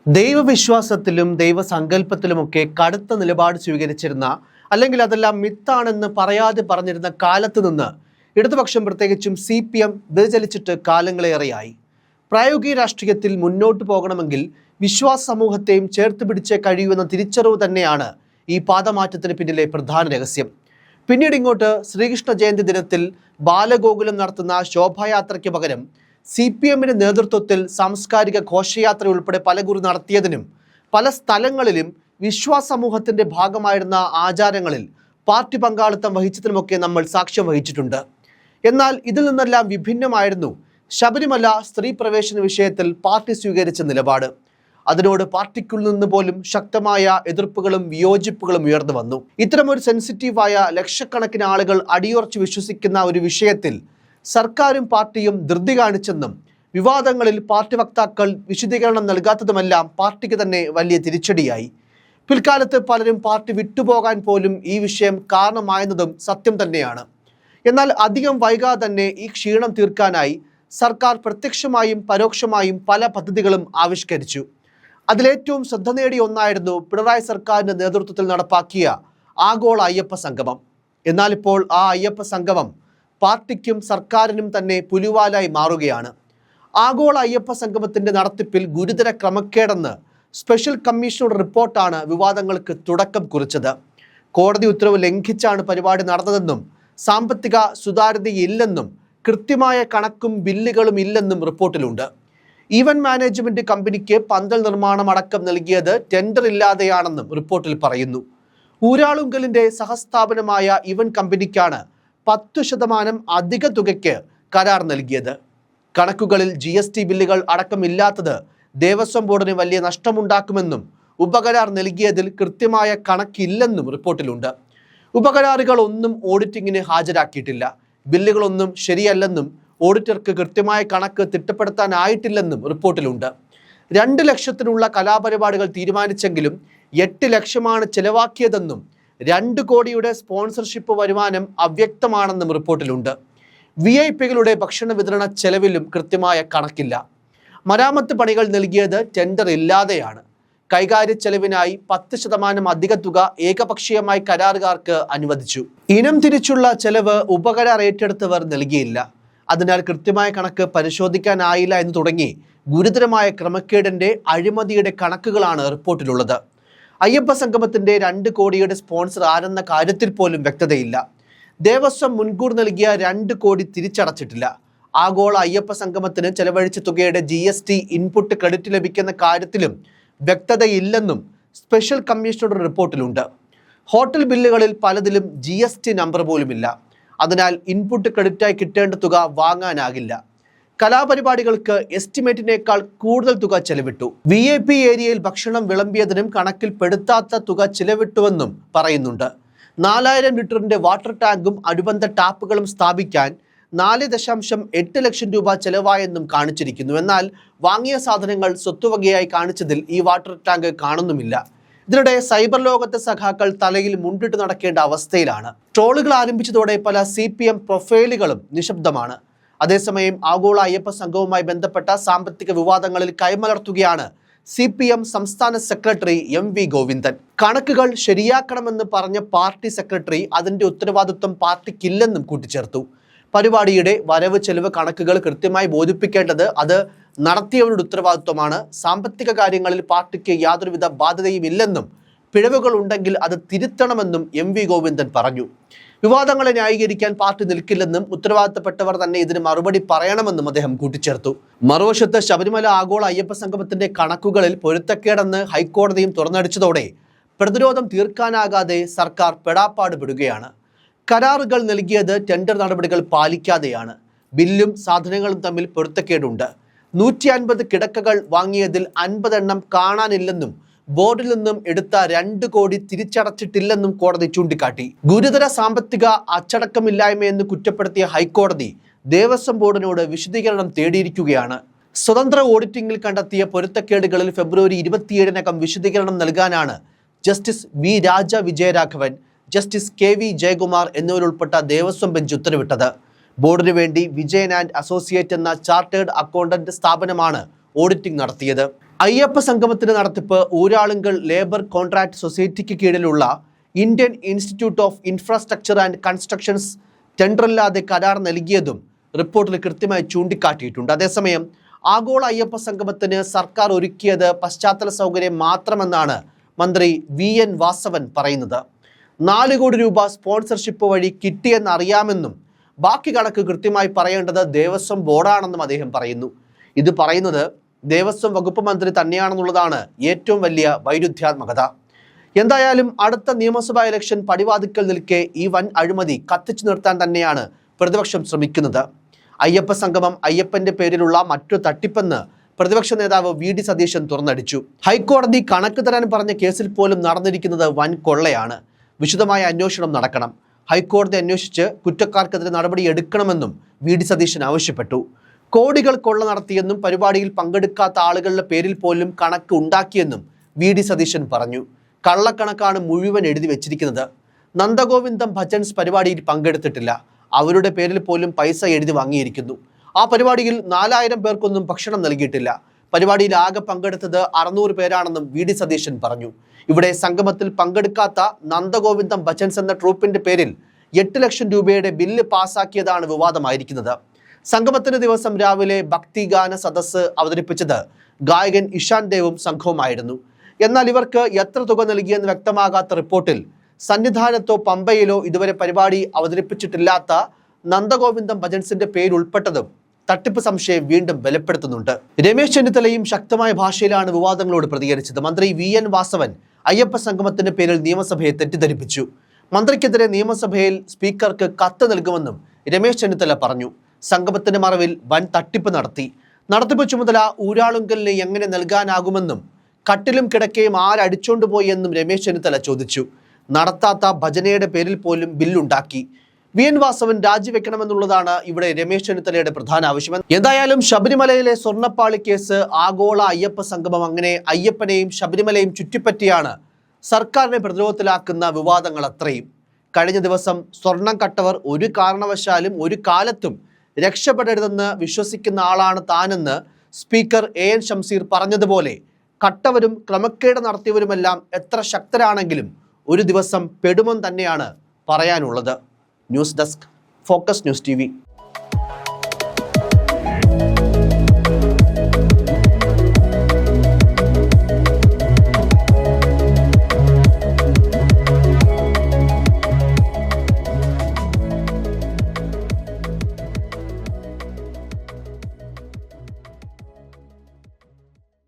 ദൈവവിശ്വാസത്തിലും ദൈവസങ്കല്പത്തിലുമൊക്കെ കടുത്ത നിലപാട് സ്വീകരിച്ചിരുന്ന അല്ലെങ്കിൽ അതെല്ലാം മിത്താണെന്ന് പറയാതെ പറഞ്ഞിരുന്ന കാലത്ത് നിന്ന് ഇടതുപക്ഷം പ്രത്യേകിച്ചും CPM വ്യതിചലിച്ചിട്ട് കാലങ്ങളേറെയായി. പ്രായോഗിക രാഷ്ട്രീയത്തിൽ മുന്നോട്ട് പോകണമെങ്കിൽ വിശ്വാസ സമൂഹത്തെയും ചേർത്ത് പിടിച്ചേ കഴിയുമെന്ന തിരിച്ചറിവ് തന്നെയാണ് ഈ പാദമാറ്റത്തിന് പിന്നിലെ പ്രധാന രഹസ്യം. പിന്നീട് ഇങ്ങോട്ട് ശ്രീകൃഷ്ണ ജയന്തി ദിനത്തിൽ ബാലഗോകുലം നടത്തുന്ന ശോഭായാത്രയ്ക്ക് പകരം CPMന്റെ നേതൃത്വത്തിൽ സാംസ്കാരിക ഘോഷയാത്ര ഉൾപ്പെടെ പലകുറി നടത്തിയതിനും പല സ്ഥലങ്ങളിലും വിശ്വാസ സമൂഹത്തിന്റെ ഭാഗമായിരുന്ന ആചാരങ്ങളിൽ പാർട്ടി പങ്കാളിത്തം വഹിച്ചതിനുമൊക്കെ നമ്മൾ സാക്ഷ്യം വഹിച്ചിട്ടുണ്ട്. എന്നാൽ ഇതിൽ നിന്നെല്ലാം വിഭിന്നമായിരുന്നു ശബരിമല സ്ത്രീ പ്രവേശന വിഷയത്തിൽ പാർട്ടി സ്വീകരിച്ച നിലപാട്. അതിനോട് പാർട്ടിക്കുള്ളിൽ നിന്ന് പോലും ശക്തമായ എതിർപ്പുകളും വിയോജിപ്പുകളും ഉയർന്നു വന്നു. ഇത്തരമൊരു സെൻസിറ്റീവായ ലക്ഷക്കണക്കിന് ആളുകൾ അടിയുറച്ച് വിശ്വസിക്കുന്ന ഒരു വിഷയത്തിൽ സർക്കാരും പാർട്ടിയും ധൃതി കാണിച്ചെന്നും വിവാദങ്ങളിൽ പാർട്ടി വക്താക്കൾ വിശദീകരണം നൽകാത്തതുമെല്ലാം പാർട്ടിക്ക് തന്നെ വലിയ തിരിച്ചടിയായി. പിൽക്കാലത്ത് പലരും പാർട്ടി വിട്ടുപോകാൻ പോലും ഈ വിഷയം കാരണമായെന്നതും സത്യം തന്നെയാണ്. എന്നാൽ അധികം വൈകാതെ തന്നെ ഈ ക്ഷീണം തീർക്കാനായി സർക്കാർ പ്രത്യക്ഷമായും പരോക്ഷമായും പല പദ്ധതികളും ആവിഷ്കരിച്ചു. അതിലേറ്റവും ശ്രദ്ധ നേടിയ ഒന്നായിരുന്നു പിണറായി സർക്കാരിൻ്റെ നേതൃത്വത്തിൽ നടപ്പാക്കിയ ആഗോള അയ്യപ്പ സംഗമം. എന്നാൽ ഇപ്പോൾ ആ അയ്യപ്പ സംഗമം പാർട്ടിക്കും സർക്കാരിനും തന്നെ പുലിവാലായി മാറുകയാണ്. ആഗോള അയ്യപ്പ സംഗമത്തിന്റെ നടത്തിപ്പിൽ ഗുരുതര ക്രമക്കേടെന്ന് സ്പെഷ്യൽ കമ്മീഷനുടെ റിപ്പോർട്ടാണ് വിവാദങ്ങൾക്ക് തുടക്കം കുറിച്ചത്. കോടതി ഉത്തരവ് ലംഘിച്ചാണ് പരിപാടി നടന്നതെന്നും സാമ്പത്തിക സുതാര്യതയില്ലെന്നും കൃത്യമായ കണക്കും ബില്ലുകളും ഇല്ലെന്നും റിപ്പോർട്ടിലുണ്ട്. ഈവന്റ് മാനേജ്മെന്റ് കമ്പനിക്ക് പന്തൽ നിർമ്മാണം അടക്കം നൽകിയത് ടെൻഡർ ഇല്ലാതെയാണെന്നും റിപ്പോർട്ടിൽ പറയുന്നു. ഊരാളുങ്കലിന്റെ സഹസ്ഥാപനമായ ഈവന്റ് കമ്പനിക്കാണ് 10% അധിക തുകയ്ക്ക് കരാർ നൽകിയത്. കണക്കുകളിൽ GST ബില്ലുകൾ അടക്കമില്ലാത്തത് ദേവസ്വം ബോർഡിന് വലിയ നഷ്ടമുണ്ടാക്കുമെന്നും ഉപകരാർ നൽകിയതിൽ കൃത്യമായ കണക്കില്ലെന്നും റിപ്പോർട്ടിലുണ്ട്. ഉപകരാറുകൾ ഒന്നും ഓഡിറ്റിങ്ങിന് ഹാജരാക്കിയിട്ടില്ല, ബില്ലുകളൊന്നും ശരിയല്ലെന്നും ഓഡിറ്റർക്ക് കൃത്യമായ കണക്ക് തിട്ടപ്പെടുത്താനായിട്ടില്ലെന്നും റിപ്പോർട്ടിലുണ്ട്. 2 ലക്ഷത്തിനുള്ള കലാപരിപാടികൾ തീരുമാനിച്ചെങ്കിലും 8 ലക്ഷമാണ് ചെലവാക്കിയതെന്നും 2 കോടിയുടെ സ്പോൺസർഷിപ്പ് വരുമാനം അവ്യക്തമാണെന്നും റിപ്പോർട്ടിലുണ്ട്. VIP-കളുടെ ഭക്ഷണ വിതരണ ചെലവിലും കൃത്യമായ കണക്കില്ല. മരാമത്ത് പണികൾ നൽകിയത് ടെൻഡർ ഇല്ലാതെയാണ്. കൈകാര്യ ചെലവിനായി 10% അധിക തുക ഏകപക്ഷീയമായി കരാറുകാർക്ക് അനുവദിച്ചു. ഇനം തിരിച്ചുള്ള ചെലവ് ഉപകരാർ ഏറ്റെടുത്തവർ നൽകിയില്ല. അതിനാൽ കൃത്യമായ കണക്ക് പരിശോധിക്കാനായില്ല എന്ന് തുടങ്ങി ഗുരുതരമായ ക്രമക്കേടിന്റെ അഴിമതിയുടെ കണക്കുകളാണ് റിപ്പോർട്ടിലുള്ളത്. അയ്യപ്പ സംഗമത്തിന്റെ 2 കോടിയുടെ സ്പോൺസർ ആരെന്ന കാര്യത്തിൽ പോലും വ്യക്തതയില്ല. ദേവസ്വം മുൻകൂർ നൽകിയ 2 കോടി തിരിച്ചടച്ചിട്ടില്ല. ആഗോള അയ്യപ്പ സംഗമത്തിന് ചെലവഴിച്ച തുകയുടെ GST ഇൻപുട്ട് ക്രെഡിറ്റ് ലഭിക്കുന്ന കാര്യത്തിലും വ്യക്തതയില്ലെന്നും സ്പെഷ്യൽ കമ്മീഷനുടെ റിപ്പോർട്ടിലുണ്ട്. ഹോട്ടൽ ബില്ലുകളിൽ പലതിലും GST നമ്പർ പോലുമില്ല. അതിനാൽ ഇൻപുട്ട് ക്രെഡിറ്റായി കിട്ടേണ്ട തുക വാങ്ങാനാകില്ല. കലാപരിപാടികൾക്ക് എസ്റ്റിമേറ്റിനേക്കാൾ കൂടുതൽ തുക ചെലവിട്ടു. VIP ഏരിയയിൽ ഭക്ഷണം വിളമ്പിയതിനും കണക്കിൽ പെടുത്താത്ത തുക ചിലവിട്ടുവെന്നും പറയുന്നുണ്ട്. 4000 ലിറ്ററിന്റെ വാട്ടർ ടാങ്കും അനുബന്ധ ടാപ്പുകളും സ്ഥാപിക്കാൻ 4.8 ലക്ഷം രൂപ ചെലവായെന്നും കാണിച്ചിരിക്കുന്നു. എന്നാൽ വാങ്ങിയ സാധനങ്ങൾ സ്വത്തുവകയായി കാണിച്ചതിൽ ഈ വാട്ടർ ടാങ്ക് കാണുന്നുമില്ല. ഇതിനിടെ സൈബർ ലോകത്തെ സഖാക്കൾ തലയിൽ മുണ്ടിട്ട് നടക്കേണ്ട അവസ്ഥയിലാണ്. ട്രോളുകൾ ആരംഭിച്ചതോടെ പല CPM പ്രൊഫൈലുകളും നിശബ്ദമാണ്. അതേസമയം ആഗോള അയ്യപ്പ സംഘവുമായി ബന്ധപ്പെട്ട സാമ്പത്തിക വിവാദങ്ങളിൽ കൈമലർത്തുകയാണ് CPM സംസ്ഥാന സെക്രട്ടറി MV ഗോവിന്ദൻ. കണക്കുകൾ ശരിയാക്കണമെന്ന് പറഞ്ഞ പാർട്ടി സെക്രട്ടറി അതിന്റെ ഉത്തരവാദിത്വം പാർട്ടിക്കില്ലെന്നും കൂട്ടിച്ചേർത്തു. പരിപാടിയുടെ വരവ് ചെലവ് കണക്കുകൾ കൃത്യമായി ബോധിപ്പിക്കേണ്ടത് അത് നടത്തിയവരുടെ ഉത്തരവാദിത്വമാണ്. സാമ്പത്തിക കാര്യങ്ങളിൽ പാർട്ടിക്ക് യാതൊരുവിധ ബാധ്യതയും ഇല്ലെന്നും പിഴവുകൾ ഉണ്ടെങ്കിൽ അത് തിരുത്തണമെന്നും MV ഗോവിന്ദൻ പറഞ്ഞു. വിവാദങ്ങളെ ന്യായീകരിക്കാൻ പാർട്ടി നിൽക്കില്ലെന്നും ഉത്തരവാദിത്തപ്പെട്ടവർ തന്നെ ഇതിന് മറുപടി പറയണമെന്നും അദ്ദേഹം കൂട്ടിച്ചേർത്തു. മറുവശത്ത് ശബരിമല ആഗോള അയ്യപ്പ സംഗമത്തിന്റെ കണക്കുകളിൽ പൊരുത്തക്കേടെന്ന് ഹൈക്കോടതിയും തുറന്നടിച്ചതോടെ പ്രതിരോധം തീർക്കാനാകാതെ സർക്കാർ പെടാപ്പാട് പെടുകയാണ്. കരാറുകൾ നൽകിയത് ടെൻഡർ നടപടികൾ പാലിക്കാതെയാണ്. ബില്ലും സാധനങ്ങളും തമ്മിൽ പൊരുത്തക്കേടുണ്ട്. 150 കിടക്കകൾ വാങ്ങിയതിൽ 50 എണ്ണം കാണാനില്ലെന്നും ബോർഡിൽ നിന്നും എടുത്ത 2 കോടി തിരിച്ചടച്ചിട്ടില്ലെന്നും കോടതി ചൂണ്ടിക്കാട്ടി. ഗുരുതര സാമ്പത്തിക അച്ചടക്കമില്ലായ്മയെന്ന് കുറ്റപ്പെടുത്തിയ ഹൈക്കോടതി ദേവസ്വം ബോർഡിനോട് വിശദീകരണം തേടിയിരിക്കുകയാണ്. സ്വതന്ത്ര ഓഡിറ്റിംഗിൽ കണ്ടെത്തിയ പൊരുത്തക്കേടുകളിൽ ഫെബ്രുവരി 27-നകം വിശദീകരണം നൽകാനാണ് justice V Raja Vijayaraghavan, justice KV Jayakumar എന്നിവരുൾപ്പെട്ട ദേവസ്വം ബെഞ്ച് ഉത്തരവിട്ടത്. ബോർഡിനു വേണ്ടി വിജയൻ ആൻഡ് അസോസിയേറ്റ് എന്ന ചാർട്ടേഡ് അക്കൗണ്ടന്റ് സ്ഥാപനമാണ് ഓഡിറ്റിംഗ് നടത്തിയത്. അയ്യപ്പ സംഗമത്തിന്റെ നടത്തിപ്പ് ഊരാളുങ്കൽ ലേബർ കോൺട്രാക്ട് സൊസൈറ്റിക്ക് കീഴിലുള്ള Indian institute of infrastructure and constructions ടെൻഡറില്ലാതെ കരാർ നൽകിയതും റിപ്പോർട്ടിൽ കൃത്യമായി ചൂണ്ടിക്കാട്ടിയിട്ടുണ്ട്. അതേസമയം ആഗോള അയ്യപ്പ സംഗമത്തിന് സർക്കാർ ഒരുക്കിയത് പശ്ചാത്തല സൗകര്യം മാത്രമെന്നാണ് മന്ത്രി VN വാസവൻ പറയുന്നത്. 4 കോടി രൂപ സ്പോൺസർഷിപ്പ് വഴി കിട്ടിയെന്നറിയാമെന്നും ബാക്കി കണക്ക് കൃത്യമായി പറയേണ്ടത് ദേവസ്വം ബോർഡാണെന്നും അദ്ദേഹം പറയുന്നു. ഇത് പറയുന്നത് ദേവസ്വം വകുപ്പ് മന്ത്രി തന്നെയാണെന്നുള്ളതാണ് ഏറ്റവും വലിയ വൈരുദ്ധ്യാത്മകത. എന്തായാലും അടുത്ത നിയമസഭാ ഇലക്ഷൻ പടിവാതിക്കൽ നിൽക്കെ ഈ വൻ അഴിമതി കത്തിച്ചു നിർത്താൻ തന്നെയാണ് പ്രതിപക്ഷം ശ്രമിക്കുന്നത്. അയ്യപ്പ സംഗമം അയ്യപ്പന്റെ പേരിലുള്ള മറ്റു തട്ടിപ്പെന്ന് പ്രതിപക്ഷ നേതാവ് VD സതീശൻ തുറന്നടിച്ചു. ഹൈക്കോടതി കണക്ക് തരാൻ പറഞ്ഞ കേസിൽ പോലും നടന്നിരിക്കുന്നത് വൻ കൊള്ളയാണ്. വിശദമായ അന്വേഷണം നടക്കണം. ഹൈക്കോടതി അന്വേഷിച്ച് കുറ്റക്കാർക്കെതിരെ നടപടി എടുക്കണമെന്നും VD സതീശൻ ആവശ്യപ്പെട്ടു. കോടികൾ കൊള്ള നടത്തിയെന്നും പരിപാടിയിൽ പങ്കെടുക്കാത്ത ആളുകളുടെ പേരിൽ പോലും കണക്ക് ഉണ്ടാക്കിയെന്നും VD സതീശൻ പറഞ്ഞു. കള്ളക്കണക്കാണ് മുഴുവൻ എഴുതി വെച്ചിരിക്കുന്നത്. നന്ദഗോവിന്ദം ഭജൻസ് പരിപാടിയിൽ പങ്കെടുത്തിട്ടില്ല. അവരുടെ പേരിൽ പോലും പൈസ എഴുതി വാങ്ങിയിരിക്കുന്നു. ആ പരിപാടിയിൽ 4000 പേർക്കൊന്നും ഭക്ഷണം നൽകിയിട്ടില്ല. പരിപാടിയിൽ ആകെ പങ്കെടുത്തത് 600 പേരാണെന്നും VD സതീശൻ പറഞ്ഞു. ഇവിടെ സംഗമത്തിൽ പങ്കെടുക്കാത്ത നന്ദഗോവിന്ദം ഭജൻസ് എന്ന ട്രൂപ്പിന്റെ പേരിൽ 8 ലക്ഷം രൂപയുടെ ബില്ല് പാസാക്കിയതാണ് വിവാദമായിരിക്കുന്നത്. സംഗമത്തിന് ദിവസം രാവിലെ ഭക്തിഗാന സദസ്സ് അവതരിപ്പിച്ചത് ഗായകൻ ഇഷാൻ ദേവും സംഘവുമായിരുന്നു. എന്നാൽ ഇവർക്ക് എത്ര തുക നൽകിയെന്ന് വ്യക്തമാകാത്ത റിപ്പോർട്ടിൽ സന്നിധാനത്തോ പമ്പയിലോ ഇതുവരെ പരിപാടി അവതരിപ്പിച്ചിട്ടില്ലാത്ത നന്ദഗോവിന്ദം ഭജൻസിന്റെ പേരുൾപ്പെട്ടതും തട്ടിപ്പ് സംശയം വീണ്ടും ബലപ്പെടുത്തുന്നുണ്ട്. രമേശ് ചെന്നിത്തലയും ശക്തമായ ഭാഷയിലാണ് വിവാദങ്ങളോട് പ്രതികരിച്ചത്. മന്ത്രി VN വാസവൻ അയ്യപ്പ സംഗമത്തിന്റെ പേരിൽ നിയമസഭയെ തെറ്റിദ്ധരിപ്പിച്ചു. മന്ത്രിക്കെതിരെ നിയമസഭയിൽ സ്പീക്കർക്ക് കത്ത് നൽകുമെന്നും രമേശ് ചെന്നിത്തല പറഞ്ഞു. സംഗമത്തിന്റെ മറവിൽ വൻ തട്ടിപ്പ് നടത്തി. നടത്തിപ്പ് ചുമതല ഊരാളുങ്കലിന് എങ്ങനെ നൽകാനാകുമെന്നും കട്ടിലും കിടക്കയും ആരടിച്ചോണ്ടുപോയി എന്നും രമേശ് ചെന്നിത്തല ചോദിച്ചു. നടത്താത്ത ഭജനയുടെ പേരിൽ പോലും ബില്ലുണ്ടാക്കി. VN വാസവൻ രാജിവെക്കണമെന്നുള്ളതാണ് ഇവിടെ രമേശ് ചെന്നിത്തലയുടെ പ്രധാന ആവശ്യം. എന്തായാലും ശബരിമലയിലെ സ്വർണ്ണപ്പാളി കേസ്, ആഗോള അയ്യപ്പ സംഗമം, അങ്ങനെ അയ്യപ്പനെയും ശബരിമലയും ചുറ്റിപ്പറ്റിയാണ് സർക്കാരിനെ പ്രതിരോധത്തിലാക്കുന്ന വിവാദങ്ങൾ അത്രയും. കഴിഞ്ഞ ദിവസം സ്വർണം കട്ടവർ ഒരു കാരണവശാലും ഒരു കാലത്തും രക്ഷപ്പെടരുതെന്ന് വിശ്വസിക്കുന്ന ആളാണ് താനെന്ന് സ്പീക്കർ AN ഷംസീർ പറഞ്ഞതുപോലെ കട്ടവരും ക്രമക്കേട് നടത്തിയവരുമെല്ലാം എത്ര ശക്തരാണെങ്കിലും ഒരു ദിവസം പെടുമെന്ന് തന്നെയാണ് പറയാനുള്ളത്. News desk, focus news TV.